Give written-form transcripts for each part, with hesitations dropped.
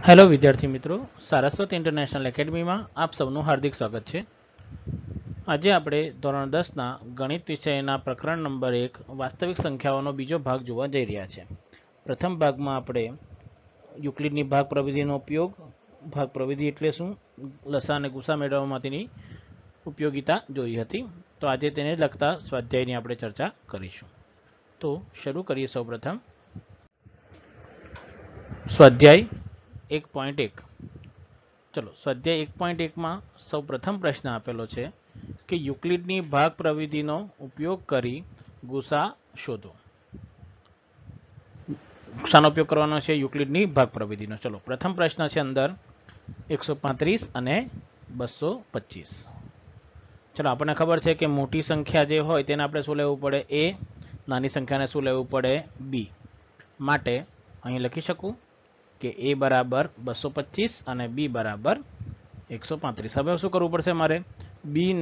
Hello વિદ્યાર્થી મિત્રો, Saraswat international એકેડમીમાં આપ સૌનું હાર્દિક સ્વાગત છે. આજે આપણે ધોરણ 10ના ગણિત વિષયના પ્રકરણ નંબર 1 વાસ્તવિક સંખ્યાઓનો બીજો ભાગ જોવા જઈ રહ્યા છે. પ્રથમ ભાગમાં આપણે યુક્લિડની ભાગ પ્રવિધિનો ઉપયોગ, ભાગ પ્રવિધિ એટલે શું, લસા અને ગુસા મેળવવા માટેની ઉપયોગિતા જોઈ હતી. તો આજે તેને લગતા સ્વાધ્યાયની આપણે ચર્ચા કરીશું. તો શરૂ કરીએ. સૌપ્રથમ સ્વાધ્યાય 1.1. ચલો, સ્વાધ્યાય 1.1માં સૌ પ્રથમ પ્રશ્ન આપેલો છે કે યુક્લિડની ભાગ પ્રવિધિનો ઉપયોગ કરી ગુસા શોધો. શાનો ઉપયોગ કરવાનો છે? યુક્લિડની ભાગ પ્રવિધિનો. ચલો, પ્રથમ પ્રશ્ન છે અંદર 135 અને 225. ચલો, આપણને ખબર છે કે મોટી સંખ્યા જે હોય તેને આપણે શું લેવું પડે? એ. નાની સંખ્યાને શું લેવું પડે? બી. માટે અહીં લખી શકું કે a બરાબર 225 અને b બરાબર 135. હવે શું કરવું પડશે મારે? બી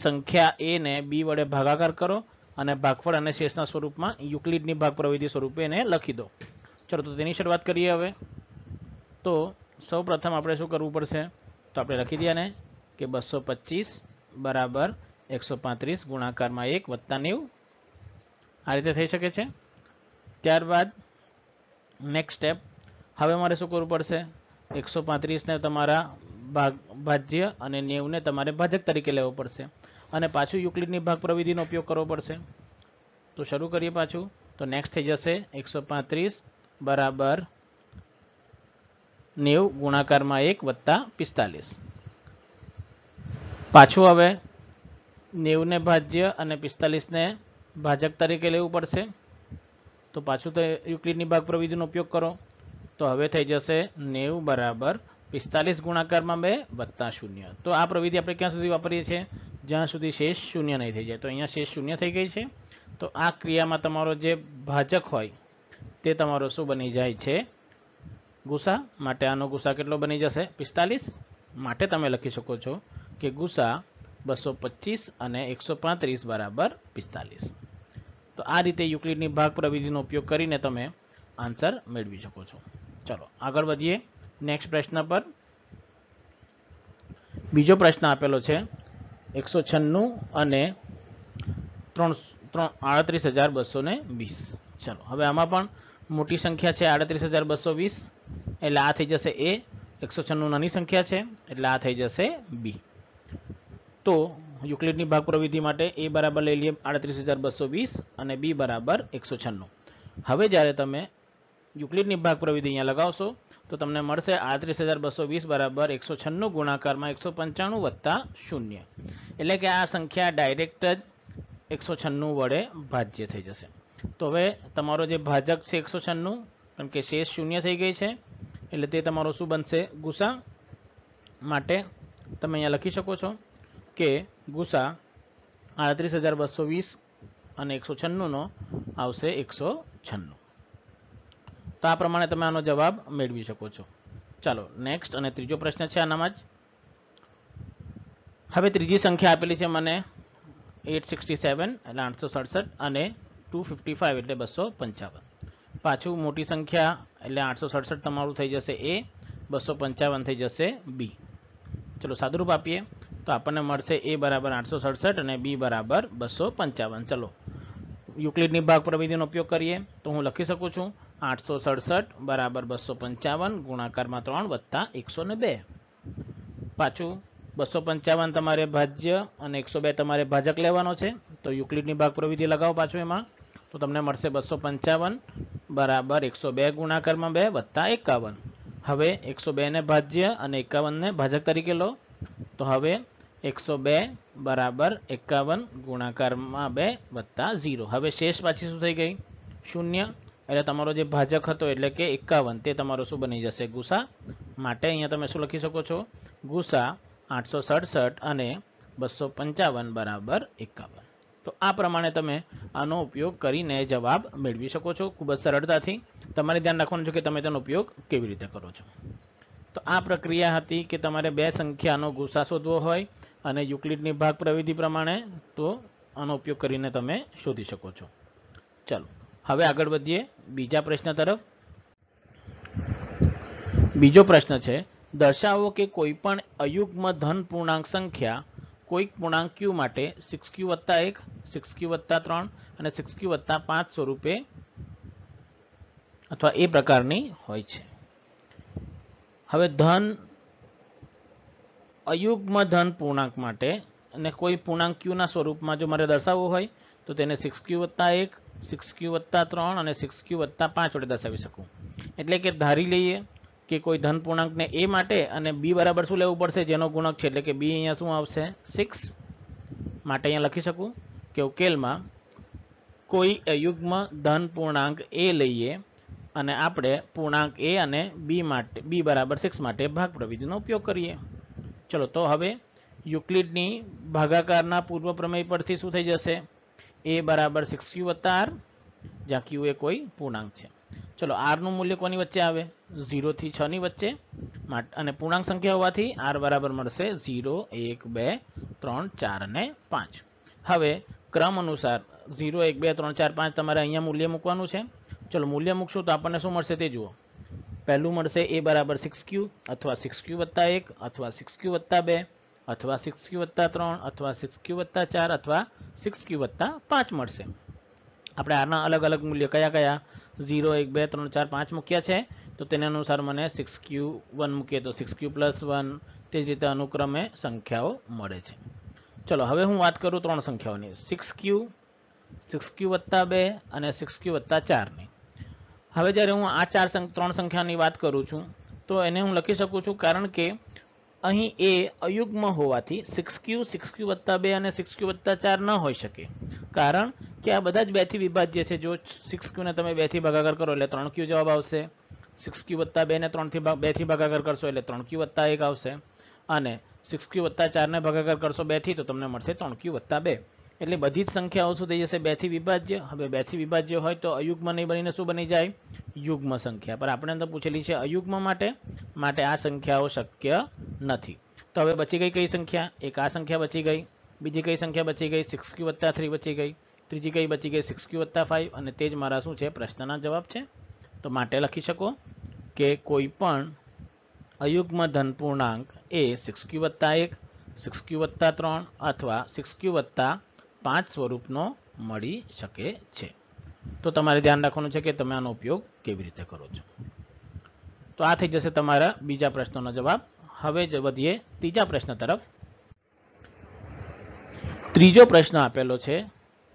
સંખ્યા a ને b વડે ભાગાકાર કરો અને ભાગફળ અને શેષના સ્વરૂપમાં યુક્લિડની ભાગ પ્રવિધિ સ્વરૂપે એને લખી દો. ચલો, તો તેની શરૂઆત કરીએ. હવે તો સૌ પ્રથમ આપણે શું કરવું પડશે? તો આપણે લખી દઈએ ને કે 225 બરાબર 135 ગુણાકારમાં 1 વત્તા 90. આ રીતે થઈ શકે છે. ત્યારબાદ નેક્સ્ટ સ્ટેપ, હવે મારે શું કરવું પડશે? 135 ને તમારા ભાજ્ય અને 90 ને તમારે ભાજક તરીકે લેવો પડશે અને પાછું યુક્લિડની ભાગ પ્રવિધિનો ઉપયોગ કરવો પડશે. તો શરૂ કરીએ પાછું. તો નેક્સ્ટ થઈ જશે 135 બરાબર 90 ગુણાકારમાં 1 વત્તા 45. પાછું હવે 90 ને ભાજ્ય અને 45 ને ભાજક તરીકે લેવું પડશે. તો પાછું તો યુક્લિડની ભાગ પ્રવિધિનો ઉપયોગ કરો. તો હવે થઈ જશે 90 બરાબર 45 ગુણાકારમાં 2 વત્તા 0. તો આ પ્રવિધિ આપણે ક્યાં સુધી વાપરીએ છીએ? જ્યાં સુધી શેષ શૂન્ય નહીં થઈ જાય. તો અહીંયા શેષ શૂન્ય થઈ ગઈ છે. તો આ ક્રિયામાં તમારો જે ભાજક હોય તે તમારો શું બની જાય છે? ગુસા. માટે આનો ગુસા કેટલો બની જશે? 45. માટે તમે લખી શકો છો કે ગુસા 225 અને 135 બરાબર 45. તો આ રીતે યુક્લિડની ભાગ પ્રવિધિનો ઉપયોગ કરીને તમે આન્સર મેળવી શકો છો. ચલો, આગળ વધીએ નેક્સ્ટ પ્રશ્ન પર. બીજો પ્રશ્ન આપેલો છે 196 અને 38220. ચલો, હવે આમાં પણ મોટી સંખ્યા છે 38220, એટલે આ થઈ જશે એ. 196 નાની સંખ્યા છે એટલે આ થઈ જશે બી. તો યુક્લિડની ભાગ પ્રવિધિ માટે એ બરાબર લઈ લઈએ 38220 અને બી બરાબર 196. હવે જ્યારે તમે યુક્લિડની ભાગ પ્રવિધિ અહીંયા લગાવશો તો તમને મળશે 38220 બરાબર 196 ગુણાકારમાં 195 વત્તા 0. એટલે કે આ સંખ્યા ડાયરેક્ટ જ 196 વડે ભાજ્ય થઈ જશે. તો હવે તમારો જે ભાજક છે 196, કારણ કે શેષ શૂન્ય થઈ ગઈ છે એટલે તે તમારો શું બનશે? ગુસા. માટે તમે અહીંયા લખી શકો છો કે ગુસા 38220 અને 196 નો આવશે 196. તો આ પ્રમાણે તમે આનો જવાબ મેળવી શકો છો. ચાલો, નેક્સ્ટ અને ત્રીજો પ્રશ્ન છે આનામાં જ. હવે ત્રીજી સંખ્યા આપેલી છે મને 867 એટલે 867 અને 255 એટલે 255. પાછું મોટી સંખ્યા એટલે 867 તમારું થઈ જશે એ, 255 થઈ જશે બી. ચલો, સાદુરૂપ આપીએ તો આપણને મળશે એ બરાબર 867 અને બી બરાબર 255. ચલો, યુક્લિડની ભાગ પ્રવિધિનો ઉપયોગ કરીએ તો હું લખી શકું છું 867 બરાબર 255 ગુણાકારમાં 3 વત્તા 102. પાછું 255 તમારે ભાજ્ય અને 102 તમારે ભાજક લેવાનો છે. તો યુક્લિડની ભાગ પ્રવિધિ લગાવો પાછું એમાં, તો તમને મળશે 255 બરાબર 102 ગુણાકારમાં 2 વત્તા 51. હવે 102 ને ભાજ્ય અને 51 ને ભાજક તરીકે લો. તો હવે 102 બરાબર 51 ગુણાકારમાં 2 વત્તા 0. હવે શેષ પાછી શું થઈ ગઈ? શૂન્ય. એટલે તમારો જે ભાજક હતો એટલે કે 51 તે તમારો શું બની જશે? ગુસા. માટે અહીંયા તમે શું લખી શકો છો? ગુસા 867 અને 255 બરાબર 51. તો આ પ્રમાણે તમે આનો ઉપયોગ કરીને જવાબ મેળવી શકો છો ખૂબ જ સરળતાથી. તમારે ધ્યાન રાખવાનું છે કે તમે તેનો ઉપયોગ કેવી રીતે કરો છો. તો આ પ્રક્રિયા હતી કે તમારે બે સંખ્યાનો ગુસા શોધવો હોય અને યુક્લિડની ભાગ પ્રવિધિ પ્રમાણે, તો આનો ઉપયોગ કરીને તમે શોધી શકો છો. ચલો, હવે આગળ વધીએ બીજા પ્રશ્ન તરફ. બીજો પ્રશ્ન છે, દર્શાવો કે કોઈ પણ અયુગ્મ ધન પૂર્ણાંક સંખ્યા કોઈક પૂર્ણાંક q માટે 6q + 1, 6q + 3 અને 6q + 5 સ્વરૂપે અથવા એ પ્રકારની હોય છે. હવે અયુગ્મ ધન પૂર્ણાંક માટે અને કોઈ પૂર્ણાંક q ના સ્વરૂપમાં જો મારે દર્શાવવું હોય તો તેને 6q + 1, 6q + 3 અને 6q + 5 વડે દર્શાવી શકું. એટલે કે ધારી લઈએ કે કોઈ ધન પૂર્ણાંકને a માટે અને b બરાબર શું લેવું પડશે, જેનો ગુણક છે, એટલે કે b અહીંયા શું આવશે 6. માટે અહીંયા લખી શકું કે ઉકેલમાં કોઈ અયુગ્મ ધન પૂર્ણાંક a લઈએ અને આપણે પૂર્ણાંક a અને b બરાબર 6 માટે ભાગ પ્રવિધિનો ઉપયોગ કરીએ. ચલો તો હવે યુક્લિડની ભાગાકારના પૂર્વ પ્રમેય પરથી શું થઈ જશે, a બરાબર 6q + r, જ્યાં q એ કોઈ પૂર્ણાંક છે. ચલો r નું મૂલ્ય કોની વચ્ચે આવે, 0 થી 6 ની વચ્ચે, અને પૂર્ણાંક સંખ્યા હોવાથી r બરાબર મળશે 0, 1, 2, 3, 4 અને 5. હવે ક્રમ અનુસાર 0, 1, 2, 3, 4, 5 તમારે અહીંયા મૂલ્ય મૂકવાનું છે. ચલો મૂલ્ય મૂકશું તો આપણને શું મળશે તે જુઓ. પહેલું મળશે a બરાબર 6q અથવા 6q + 1 અથવા 6q + 2 અથવા 6q + 3 અથવા 6q + 4 અથવા 6q + 5 મળશે. આપણે આના અલગ અલગ મૂલ્ય કયા કયા 0, 1, 2, 3, 4, 5 મૂક્યા છે, તો તેને અનુસાર મને 6q1 મૂકીએ તો 6q + 1, તે જ રીતે અનુક્રમે સંખ્યાઓ મળે છે. ચલો હવે હું વાત કરું ત્રણ સંખ્યાઓની, 6q, 6q + 2 અને 6q + 4 ની. હવે જ્યારે હું આ ત્રણ સંખ્યાની વાત કરું છું તો એને હું લખી શકું છું, કારણ કે અહીં એ અયુગ્મ હોવાથી 6q, 6q + 2 અને 6q + 4 ન હોઈ શકે, કારણ કે આ બધા જ 2 થી વિભાજ્ય છે. જો 6q ને તમે 2 થી ભાગાકાર કરો એટલે 3q જવાબ આવશે, 6q + 2 ને 2 થી ભાગાકાર કરશો એટલે 3q + 1 આવશે, અને 6q + 4 ને ભાગાકાર કરશો 2 થી તો તમને મળશે 3q + 2. એટલે બધી જ સંખ્યાઓ શું થઈ જશે, 2 થી વિભાજ્ય. હવે 2 થી વિભાજ્ય હોય તો અયુગ્મ નહીં બનીને શું બની જાય, યુગ્મ સંખ્યા. પર આપણે અંદર પૂછેલી છે અયુગ્મ માટે આ સંખ્યાઓ શક્ય નથી. તો હવે બચી ગઈ કઈ સંખ્યા, એક આ સંખ્યા બચી ગઈ, બીજી કઈ સંખ્યા બચી ગઈ, 6q + 3 બચી ગઈ, ત્રીજી કઈ બચી ગઈ, 6q + 5, અને તે જ મારા શું છે પ્રશ્નના જવાબ છે. તો માટે લખી શકો કે કોઈ પણ અયુગ્મ ધન પૂર્ણાંક એ 6q + 1, 6q + 3 અથવા 6q + 5 સ્વરૂપનો મળી શકે છે. તો તમારે ધ્યાન રાખવાનું છે કે તમે આનો ઉપયોગ કેવી રીતે કરો છો. તો આ થઈ જશે તમારા બીજા પ્રશ્નનો જવાબ. હવે વધીએ ત્રીજા પ્રશ્ન તરફ. ત્રીજો પ્રશ્ન આપેલો છે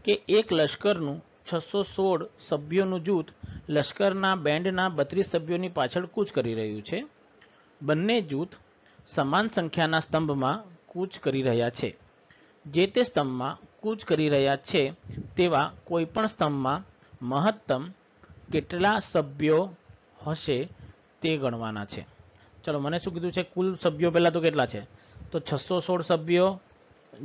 કે એક લશ્કરનું 616 સભ્યોનું જૂથ લશ્કરના બેન્ડના 32 સભ્યોની પાછળ કૂચ કરી રહ્યું છે. બંને જૂથ સમાન સંખ્યાના સ્તંભમાં કૂચ કરી રહ્યા છે. જે તે સ્તંભમાં કૂચ કરી રહ્યા છે તેવા કોઈ પણ સ્તંભમાં મહત્તમ કેટલા સભ્યો હશે તે ગણવાના છે. ચલો મને શું કીધું છે, કુલ સભ્યો પહેલા તો કેટલા છે, તો 616 સભ્યો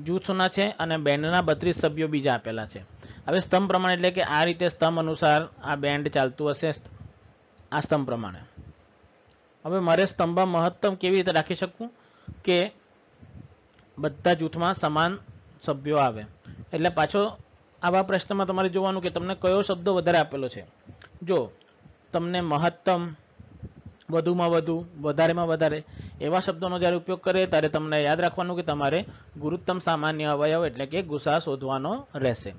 જૂથના છે અને બેન્ડના 32 સભ્યો બીજા આપેલા છે. હવે સ્તંભ પ્રમાણે એટલે કે આ રીતે સ્તંભ અનુસાર આ બેન્ડ ચાલતું હશે આ સ્તંભ પ્રમાણે. હવે મારે સ્તંભમાં મહત્તમ કેવી રીતે રાખી શકું કે બધા જૂથમાં સમાન સભ્યો આવે. એટલે પાછો આવા પ્રશ્નમાં તમારે જોવાનું કે તમને કયો શબ્દ વધારે આપેલો છે. જો તમને મહત્તમ, વધુમાં વધુ, વધારેમાં વધારે એવા શબ્દોનો જ્યારે ઉપયોગ કરે ત્યારે તમને યાદ રાખવાનું કે તમારે ગુરુત્તમ સામાન્ય અવયવ એટલે કે ગુસા શોધવાનો રહેશે.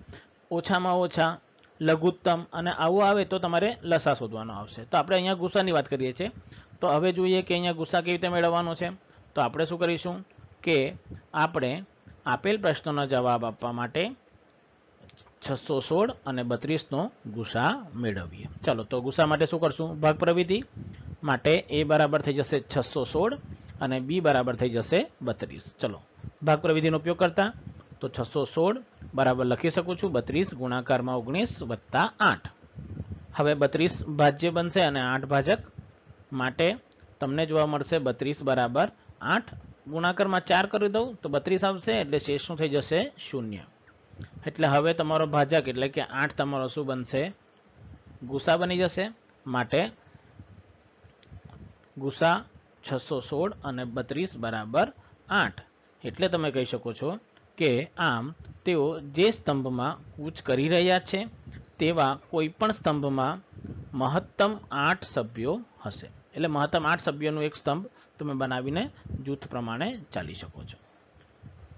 ઓછામાં ઓછા, લઘુત્તમ અને આવું આવે તો તમારે લસા શોધવાનો આવશે. તો આપણે અહીંયા ગુસાની વાત કરીએ છીએ. તો હવે જોઈએ કે અહીંયા ગુસા કેવી રીતે મેળવવાનો છે. તો આપણે શું કરીશું કે આપણે આપેલ પ્રશ્નનો જવાબ આપવા માટે 616 અને 32નો ગુસા મેળવીએ. ચાલો તો ગુસા માટે શું કરશું, ભાગ પ્રવિધિ માટે a બરાબર થઈ જશે 616 અને b બરાબર થઈ જશે 32. ચલો ભાગ પ્રવિધિનો ઉપયોગ કરતા તો 616 બરાબર લખી શકું છું 32 ગુણાકારમાં 19 વત્તા 8. હવે 32 ભાજ્ય બનશે અને 8 ભાજક, માટે તમને જોવા મળશે 32 બરાબર 8. ગુણાકારમાં 4 કરી દઉં તો 32 આવશે, એટલે શેષ શું થઈ જશે 0. એટલે હવે તમારો ભાજક એટલે કે 8 તમારો શું બનશે, ગુસા બની જશે. માટે ગુસા 616 અને 32 બરાબર 8. એટલે તમે કહી શકો છો કે આમ તેઓ જે સ્તંભમાં કૂચ કરી રહ્યા છે તેવા કોઈ પણ સ્તંભમાં મહત્તમ 8 સભ્યો હશે. એટલે મહત્તમ 8 સભ્યોનું એક સ્તંભ તમે બનાવીને જૂથ પ્રમાણે ચાલી શકો છો.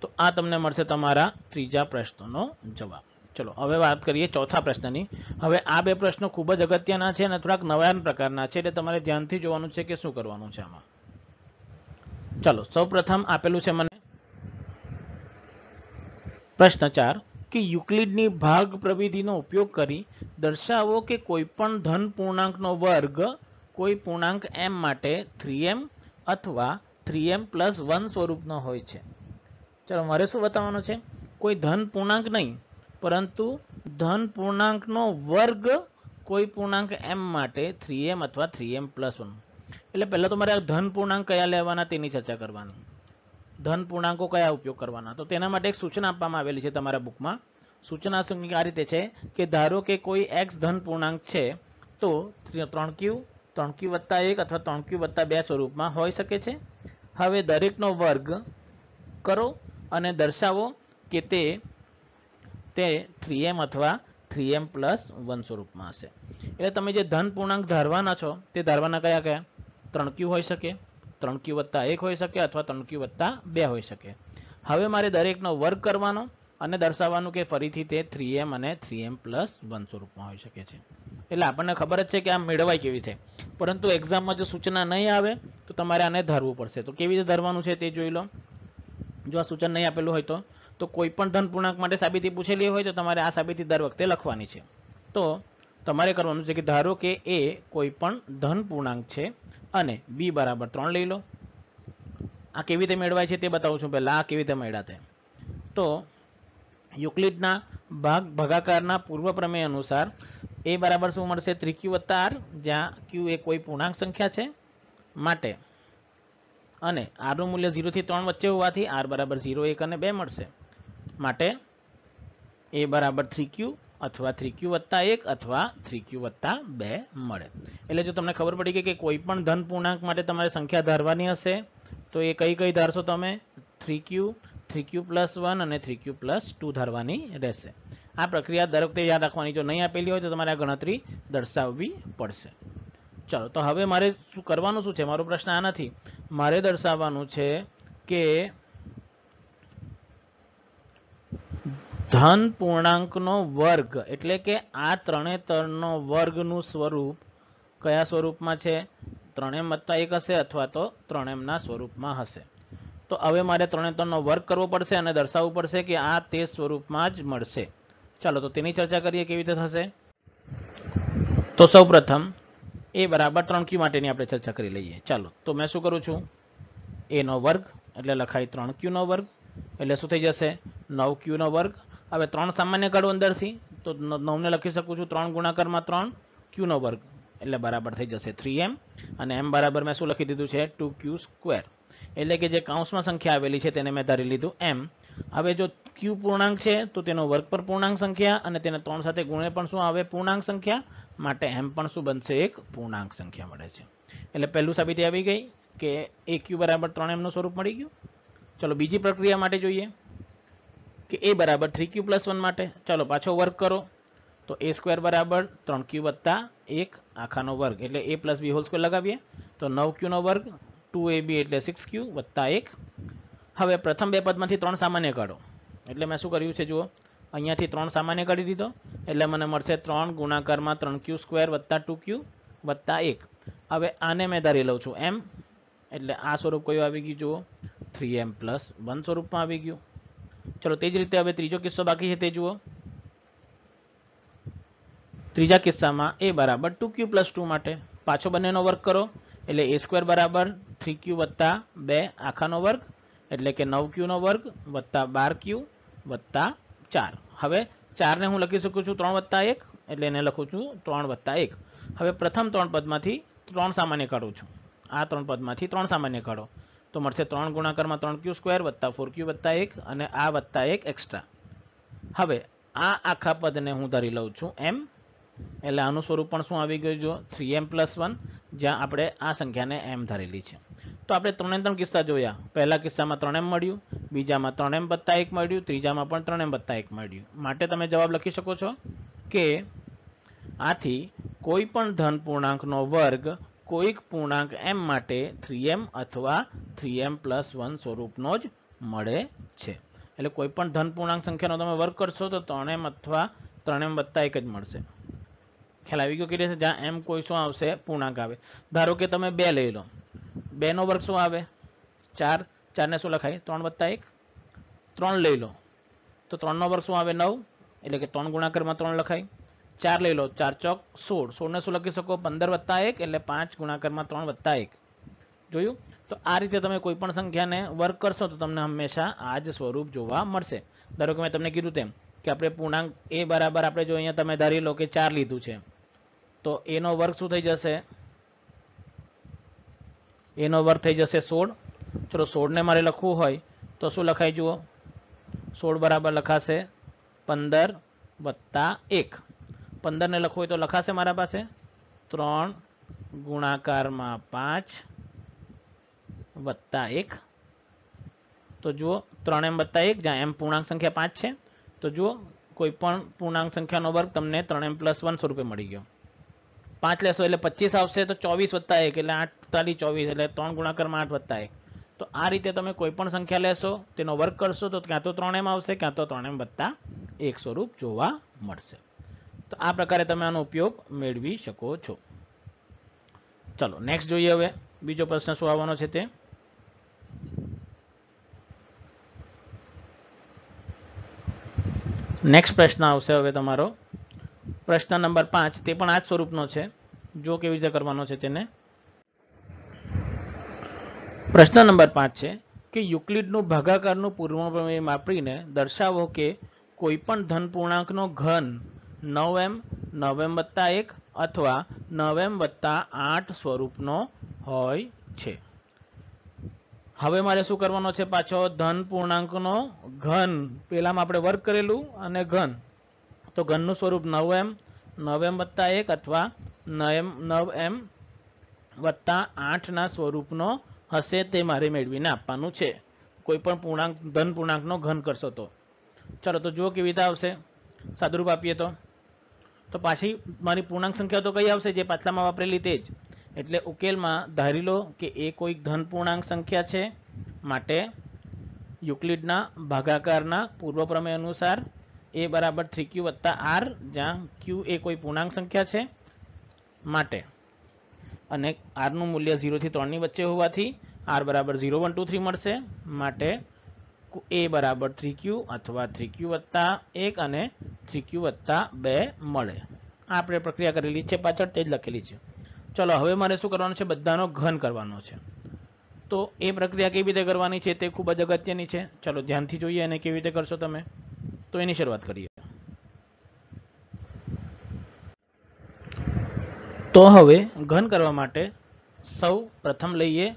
તો આ તમને મળશે તમારા ત્રીજા પ્રશ્નનો જવાબ. ચલો હવે વાત કરીએ ચોથા પ્રશ્નની. હવે આ બે પ્રશ્નો ખૂબ જ અગત્યના છે અને થોડાક નવા પ્રકારના છે, એટલે તમારે ધ્યાનથી જોવાનું છે કે શું કરવાનું છે આમાં. ચલો સૌપ્રથમ આપેલું છે મને પ્રશ્ન 4 કે યુક્લિડની ભાગ પ્રવિધિનો ઉપયોગ કરી દર્શાવો કે કોઈ પણ ધન પૂર્ણાંકનો વર્ગ કોઈ પૂર્ણાંક m માટે 3m અથવા 3m+1 સ્વરૂપનો હોય છે. ચલો મારે શું બતાવવાનું છે? કોઈ ધન પૂર્ણાંક નહીં, પરંતુ ધન પૂર્ણાંકનો વર્ગ કોઈ પૂર્ણાંક m માટે 3m અથવા 3m+1. એટલે પહેલા તો મારે ધન પૂર્ણાંક કયા લેવાના તેની ચર્ચા કરવાની. ધન પૂર્ણાંકો કયા ઉપયોગ કરવાના, તો તેના માટે એક સૂચના આપવામાં આવેલી છે તમારા બુકમાં. સૂચના આ રીતે છે કે ધારો કે કોઈ x ધન પૂર્ણાંક છે તો 3q 3q+1 અથવા 3q+2 સ્વરૂપમાં હોઈ શકે છે. હવે દરેકનો વર્ગ કરો અને દર્શાવો કે તે 3m અથવા 3m+1 સ્વરૂપમાં હશે. એટલે તમે જે ધન પૂર્ણાંક ધારવાના છો તે ધારવાના કયા કયા? 3q હોઈ શકે, 3q+1 હોઈ શકે અથવા 3q+2 હોઈ શકે. હવે મારે દરેકનો વર્ગ કરવાનો અને દર્શાવવાનું કે ફરીથી તે 3m અને 3m+1 સ્વરૂપમાં હોઈ શકે છે. એટલે આપણને ખબર જ છે કે આ મેળવાય કેવી રીતે, પરંતુ એક્ઝામમાં જો સૂચના નહીં આવે તો તમારે આને ધારવું પડશે. તો કેવી રીતે ધારવાનું છે તે જોઈ લો. જો આ સૂચન નહીં આપેલું હોય તો કોઈ પણ ધન પૂર્ણાંક માટે સાબિતી પૂછેલી હોય તો તમારે આ સાબિતી દર વખતે લખવાની છે. તો તમારે કરવાનું છે કે ધારો કે a કોઈ પણ ધન પૂર્ણાંક છે અને b બરાબર 3 લઈ લો. આ કેવી રીતે મેળવાય છે તે બતાવું છું પહેલા. આ કેવી રીતે મેળવ્યા તે તો યુક્લિડના ભાગાકારના પૂર્વ પ્રમેય અનુસાર a બરાબર શું મળશે? 3q+r, જ્યાં q એ કોઈ પૂર્ણાંક સંખ્યા છે માટે અને r નું મૂલ્ય 0 થી 3 વચ્ચે હોવાથી r બરાબર 0, 1 અને 2 મળશે. માટે a બરાબર 3q અથવા 3q+1 અથવા 3q+2 મળે. એટલે જો તમને ખબર પડી ગઈ કે કોઈ પણ ધન પૂર્ણાંક માટે તમારે સંખ્યા ધારવાની હશે તો એ કઈ ધારશો તમે? 3q, 3q+1 અને 3q+2 ધારવાની રહેશે. આ પ્રક્રિયા દર વખતે યાદ રાખવાની. જો નહીં આપેલી હોય તો તમારે આ ગણતરી દર્શાવવી પડશે. ચલો તો હવે મારે શું કરવાનું શું છે? મારો પ્રશ્ન આ નથી. મારે દર્શાવવાનું છે કે ધન પૂર્ણાંકનો વર્ગ એટલે કે આ ત્રણેતરનો વર્ગનું સ્વરૂપ કયા સ્વરૂપમાં છે? 3m+1 હશે અથવા તો 3m ના સ્વરૂપમાં હશે. તો હવે મારે ત્રણેતરનો વર્ગ કરવો પડશે અને દર્શાવવું પડશે કે આ તે સ્વરૂપમાં જ મળશે. ચાલો તો તેની ચર્ચા કરીએ કેવી રીતે થશે. તો સૌપ્રથમ a બરાબર 3q માટેની આપણે ચર્ચા કરી લઈએ. ચાલો તો મેં શું કરું છું? a નો વર્ગ એટલે લખાય 3q નો વર્ગ, એટલે શું થઈ જશે? 9q નો વર્ગ. હવે 3 સામાન્ય કાઢો અંદરથી તો 9 ને લખી શકું છું 3 ગુણાકારમાં 3q નો વર્ગ એટલે બરાબર થઈ જશે 3m અને m બરાબર મેં શું લખી દીધું છે? 2q². એટલે કે જે કૌંસમાં સંખ્યા આવેલી છે તેને મેં ધારી લીધું m. હવે જો q પૂર્ણાંક છે તો તેનો વર્ગ પર પૂર્ણાંક સંખ્યા અને તેને 3 સાથે ગુણે પણ શું આવે? પૂર્ણાંક સંખ્યા. માટે m પણ શું બનશે? એક પૂર્ણાંક સંખ્યા મળે છે. એટલે પહેલું સાબિતી આવી ગઈ કે aq બરાબર 3m નું સ્વરૂપ મળી ગયું. ચલો બીજી પ્રક્રિયા માટે જોઈએ કે a બરાબર 3q+1 માટે. ચાલો પાછો વર્ગ કરો તો a² બરાબર 3q+1 આખાનો વર્ગ એટલે a+b² લગાવીએ તો 9q નો વર્ગ, 2ab એટલે 6q+1. હવે પ્રથમ બે પદમાંથી 3 સામાન્ય કાઢો એટલે મેં શું કર્યું છે? જુઓ અહીંયાથી 3 સામાન્ય કાઢી દીધો એટલે મને મળશે 3 ગુણાકારમાં 3q² + 2q+1. હવે આને મેં ધારી લઉં છું m એટલે આ સ્વરૂપ કયું આવી ગયું? જુઓ 3m+1 સ્વરૂપમાં આવી ગયું. ચલો તે જ રીતે હવે ત્રીજો કિસ્સો બાકી છે તે જુઓ. ત્રીજા કિસ્સામાં a બરાબર 2q+2 માટે પાછો બંનેનો વર્ગ કરો એટલે a² બરાબર 3q+2 આખાનો વર્ગ એટલે કે 9q નો વર્ગ +12q+4. હવે 4 ને હું લખી શકું છું 3+1 એટલે એને લખું છું 3+1. હવે પ્રથમ 3 પદમાંથી 3 સામાન્ય કાઢું છું. આ 3 પદમાંથી 3 સામાન્ય કાઢો તો મળશે 3 ગુણાકારમાં 3q² + 4q+1 અને આ +1 એક્સ્ટ્રા. હવે આ આખા પદને હું ધારી લઉં છું m એટલે આનું સ્વરૂપ પણ શું આવી ગયું? જો 3m+1 જ્યાં આપણે આ સંખ્યાને m ધારેલી છે. તો આપણે 3 કિસ્સા જોયા. પહેલા કિસ્સામાં 3m મળ્યું, બીજામાં 3m+1 મળ્યું, ત્રીજામાં પણ 3m+1 મળ્યું. માટે તમે જવાબ લખી શકો છો કે આથી કોઈ પણ ધન પૂર્ણાંકનો વર્ગ કોઈક પૂર્ણાંક m માટે 3m અથવા 3m+1 સ્વરૂપનો જ મળે છે. એટલે કોઈ પણ ધન પૂર્ણાંક સંખ્યાનો તમે વર્ગ કરશો તો 3m અથવા 3m વત્તા 1 જ મળશે. ખ્યાલ આવી ગયો કે જ્યાં m કોઈ શું આવશે પૂર્ણાંક આવે. ધારો કે તમે 2 લઈ લો, 2 નો વર્ગ શું આવે 4, 4 ને શું લખાય 3 વત્તા 1. 3 લઈ લો તો 3 નો વર્ગ શું આવે 9, એટલે કે 3 ગુણાકારમાં 3 લખાય. 4 લઈ લો, 4 ચોક 16, 16 ને શું લખી શકો 15 વત્તા 1, એટલે 5 ગુણાકારમાં 3 વત્તા 1. જોયું? તો આ રીતે તમે કોઈ પણ સંખ્યાને વર્ગ કરશો તો તમને હંમેશા આ જ સ્વરૂપ જોવા મળશે. ધારો કે મેં તમને કીધું તેમ કે આપણે પૂર્ણાંક a બરાબર આપણે જો અહીંયા તમે ધારી લો કે 4 લીધું છે તો a નો વર્ગ શું થઈ જશે, a નો વર્ગ થઈ જશે 16. ચલો 16 ને મારે લખવું હોય તો શું લખાય જુઓ, 16 બરાબર લખાશે 15 વત્તા 1. 15 ને લખવું હોય તો લખાશે મારા પાસે 3 ગુણાકારમાં 5 વત્તા 1. તો જુઓ 3m વત્તા 1, જ્યાં m પૂર્ણાંક સંખ્યા 5 છે. તો જુઓ કોઈ પણ પૂર્ણાંક સંખ્યાનો વર્ગ તમને 3m+1 સ્વરૂપે મળી ગયો. 5 લેશો એટલે 25 આવશે, તો 24 વત્તા 1 એટલે 8 24, એટલે 3 ગુણાકારમાં 8 વત્તા 1. તો આ રીતે તમે કોઈ પણ સંખ્યા લેશો તેનો વર્ગ કરશો તો ક્યાં તો 3m આવશે, ક્યાં તો 3m વત્તા 1 સ્વરૂપ જોવા મળશે. તો આ પ્રકારે તમે આનો ઉપયોગ મેળવી શકો છો. ચલો નેક્સ્ટ જોઈએ. હવે બીજો પ્રશ્ન શું આવવાનો છે તે નેક્સ્ટ પ્રશ્ન આવશે હવે તમારો પ્રશ્ન નંબર 5. તે પણ આ જ સ્વરૂપનો છે. જો કેવી રીતે કરવાનો છે તેને. પ્રશ્ન નંબર 5 છે કે યુક્લિડનું ભાગાકારનું પૂર્વપ્રમેય વાપરીને દર્શાવો કે કોઈ પણ ધન પૂર્ણાંકનો ઘન 9m 9m વત્તા 1 અથવા 9m વત્તા 8 સ્વરૂપનો હોય છે. હવે મારે શું કરવાનો છે પાછો ધન પૂર્ણાંકનો ઘન. પહેલામાં આપણે વર્ગ કરેલું અને ઘન, તો ઘનનું સ્વરૂપ 9m 9m વત્તા 1 અથવા 9m વત્તા 8 ના સ્વરૂપનો હશે તે મારે મેળવીને આપવાનું છે. કોઈ પણ પૂર્ણાંક ધન પૂર્ણાંકનો ઘન કરશો તો. ચલો તો જુઓ કેવી રીતે આવશે. સાદુરૂપ આપીએ તો પાછી મારી પૂર્ણાંક સંખ્યા તો કઈ આવશે જે પાછલામાં વાપરેલી તે જ. એટલે ઉકેલમાં ધારી લો કે એ કોઈક ધન પૂર્ણાંક સંખ્યા છે, માટે યુક્લિડના ભાગાકારના પૂર્વ પ્રમેય અનુસાર a બરાબર 3q વત્તા r, જ્યાં q એ કોઈ પૂર્ણાંક સંખ્યા છે માટે, અને r નું મૂલ્ય 0 થી 3 ની વચ્ચે હોવાથી r બરાબર 0 1 2 3 મળશે. માટે a બરાબર 3q અથવા 3q વત્તા 1 અને 3q વત્તા 2 મળે. આ આપણે પ્રક્રિયા કરેલી છે પાછળ, તે જ લખેલી છે. ચલો હવે મારે શું કરવાનું છે, બધાનો ઘન કરવાનો છે. તો એ પ્રક્રિયા કેવી રીતે કરવાની છે તે ખૂબ જ અગત્યની છે. ચલો ધ્યાનથી જોઈએ અને કેવી રીતે કરશો તમે. તો એની શરૂઆત કરીએ. તો હવે ઘન કરવા માટે સૌ પ્રથમ લઈએ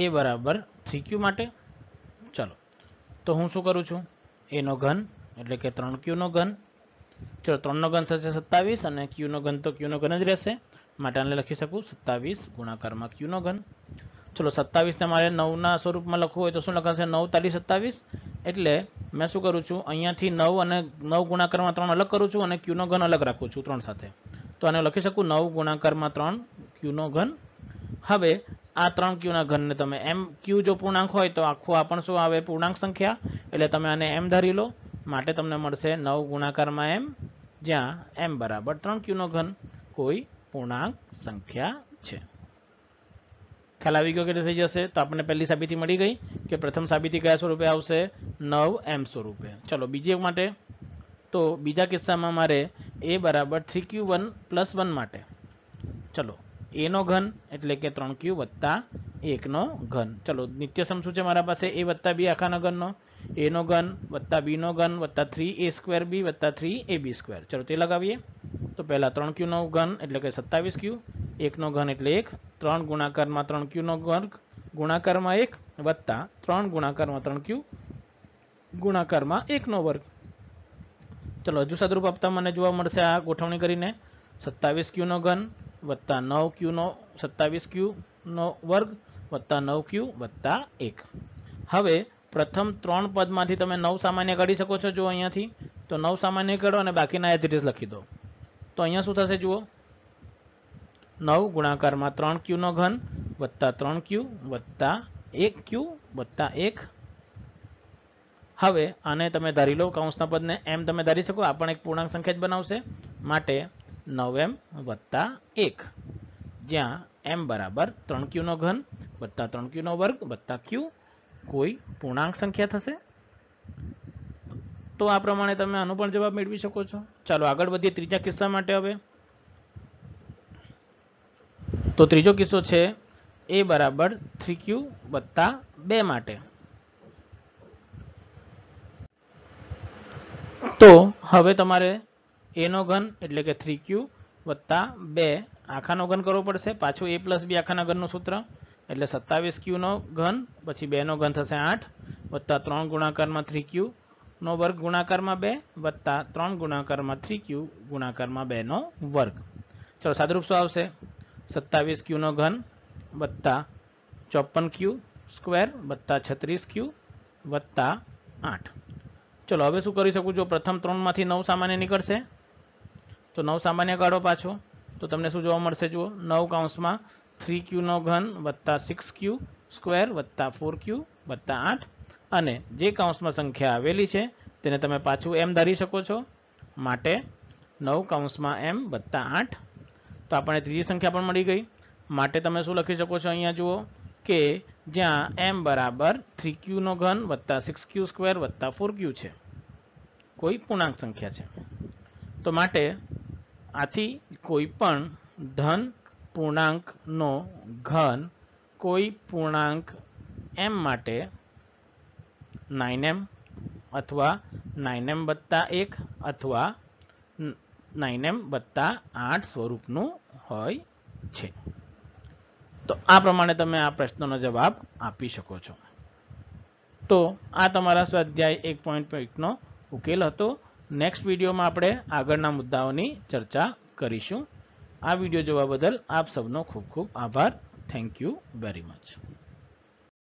a બરાબર 3q માટે. ચલો તો હું શું કરું છું, a નો ઘન એટલે કે 3q નો ઘન. ચલો 3 નો ઘન થશે 27 અને q નો ઘન તો q નો ઘન જ રહેશે, માટે આને લખી શકું 27 ગુણાકારમાં q નો ઘન. ચલો 27 ને મારે 9 ના સ્વરૂપમાં લખવું હોય તો શું લખાશે 9 તાલી 27. એટલે મેં શું કરું છું, અહીંયાથી 9 અને 9 ગુણાકારમાં 3 અલગ કરું છું અને q નો ઘન અલગ રાખું છું 3 સાથે. તો આને લખી શકું 9 ગુણાકારમાં 3 q નો ઘન. હવે આ 3 q ના ઘનને તમે m, q જો પૂર્ણાંક હોય તો આખું આ પણ શું આવે પૂર્ણાંક સંખ્યા, એટલે તમે આને m ધારી લો. માટે તમને મળશે 9 ગુણાકારમાં m, જ્યાં m બરાબર 3q નો ઘન કોઈ પૂર્ણાંક સંખ્યા છે. ખ્યાલ આવી ગયો કે થઈ જશે. તો આપણને પહેલી સાબિતી મળી ગઈ કે પ્રથમ સાબિતી કયા સ્વરૂપે આવશે 9m સ્વરૂપે. ચલો બીજી એક માટે. તો બીજા કિસ્સામાં મારે a બરાબર 3q1 + 1 માટે. ચલો a નો ઘન એટલે કે 3q વત્તા 1 નો ઘન. ચલો નિત્યસમ શું છે મારા પાસે a વત્તા b આખાના ઘનનો, a નો ઘન વત્તા b નો ઘન વત્તા 3a²b વત્તા 3ab². ચલો તે લગાવીએ. તો પહેલા 3q નો ઘન એટલે કે 27q, 1 નો ઘન એટલે 1, 3 ગુણાકારમાં 3q નો વર્ગ ગુણાકારમાં 1 વત્તા 3 ગુણાકારમાં 3q ગુણાકારમાં 1 નો વર્ગ. ચલો હજુ સાદુરૂપ આપતા મને જોવા મળશે આ ગોઠવણી કરીને 27q નો ઘન વત્તા 9q નો 27q નો વર્ગ વત્તા 9q વત્તા 1. હવે પ્રથમ 3 પદમાંથી તમે 9 સામાન્ય કાઢી શકો છો. જો અહીંયાથી તો 9 સામાન્ય કાઢો અને બાકીના એજ ઇટ ઇઝ લખી દો. તો અહીંયા શું થશે જુઓ, 9 ગુણાકારમાં 3q નો ઘન વત્તા 3q વત્તા 1q વત્તા 1. હવે આને તમે ધારી લો, કૌંસના પદને m તમે ધારી શકો, આ પણ એક પૂર્ણાંક સંખ્યા જ બનાવશે, માટે 9m વત્તા 1, જ્યાં m બરાબર 3q નો ઘન વત્તા 3q નો વર્ગ વત્તા q કોઈ પૂર્ણાંક સંખ્યા થશે. તો આ પ્રમાણે તમે આનો પણ જવાબ મેળવી શકો છો. ચાલો આગળ વધીએ ત્રીજા કિસ્સા માટે. હવે તો ત્રીજો કિસ્સો છે a બરાબર 3q વત્તા 2 માટે. તો હવે તમારે a નો ઘન એટલે કે 3q વત્તા 2 આખાનો ઘન કરવો પડશે. પાછું a પ્લસ b આખાના ઘનનું સૂત્ર એટલે 27q નો ઘન પછી 2 નો ઘન થશે 8 વત્તા 3 ગુણાકારમાં 3q નો વર્ગ ગુણાકારમાં 2 વત્તા 3 ગુણાકારમાં 3q ગુણાકારમાં 2 નો વર્ગ. ચલો સાદુરૂપ શું આવશે? 27q નો ઘન વત્તા 54q સ્ક્વેર વત્તા 36q વત્તા 8. ચલો હવે શું કરી શકું? જો પ્રથમ 3 માંથી 9 સામાન્ય નીકળશે તો 9 સામાન્ય કાઢો પાછો, તો તમને શું જોવા મળશે? જુઓ, 9 કૌંસમાં 3q નો ઘન વત્તા 6q સ્ક્વેર વત્તા 4q વત્તા 8, અને જે કૌંસમાં સંખ્યા આવેલી છે તેને તમે પાછું m ધારી શકો છો, માટે 9 કૌંસમાં m વત્તા 8. તો આપણને ત્રીજી સંખ્યા પણ મળી ગઈ. માટે તમે શું લખી શકો છો? અહીંયા જુઓ કે જ્યાં m બરાબર 3q નો ઘન વત્તા 6q સ્ક્વેર વત્તા 4q છે, કોઈ પૂર્ણાંક સંખ્યા છે. તો માટે આથી કોઈ પણ ધન પૂર્ણાંકનો ઘન કોઈ પૂર્ણાંક m માટે 9m અથવા 9m વત્તા 1 અથવા 9m વત્તા 8 સ્વરૂપનું હોય છે. તો આ પ્રમાણે તમે આ પ્રશ્નનો જવાબ આપી શકો છો. તો આ તમારા સ્વાધ્યાય 1.1 નો ઉકેલ હતો. નેક્સ્ટ વિડીયોમાં આપણે આગળના મુદ્દાઓની ચર્ચા કરીશું. આ વિડીયો જોવા બદલ આપ સૌનો ખૂબ ખૂબ આભાર. Thank you very much.